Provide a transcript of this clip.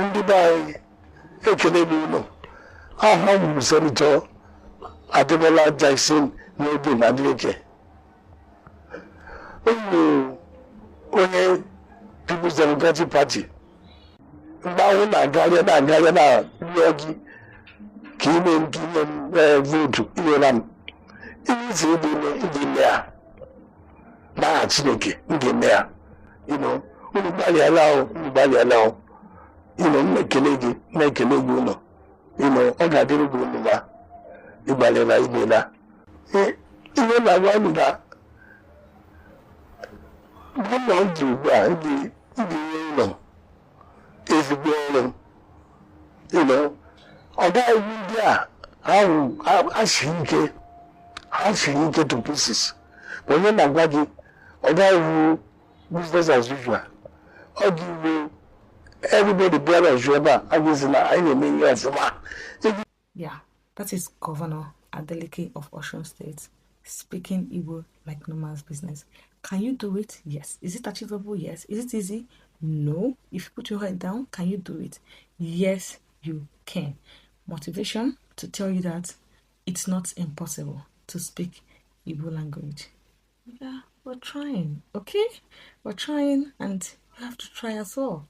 ndị be anyị ekele m ụlọ aha m Senator Adebola Jackson n'obi na Adeleke. Onye People's Democratic Party mgbe ahụ na-agarịa na rịọ gị ka ime vootu inyere m ihe isi ịdị ime ya n'aha Chineke m ga-eme ya. Unu gbalịala ahụ m na-ekele gị ụlọ ọ ga-adịrị gị unu ma ịgbalịla imela ihe na-agwa unu na ụlọ ndị ugbu a ndị nwe ụlọ ezigbo ọrụ ọ gaghị ndị a ha siri ike to pieces. Onye na-agwa gị ọ gaghị business as usual. Ọ ga-iwu everybody bịara ọzọ ebe a agụzi na anyị na-eme ihe ọfụma. Yeah, that is Governor Adeleke of Osun State speaking Igbo like no man's business. Can you do it? Yes. Is it achievable? Yes. Is it easy? No. If you put your head down, can you do it? Yes, you can. Motivation to tell you that it's not impossible to speak Igbo language. Yeah, we're trying, okay? We're trying, and you have to try as well.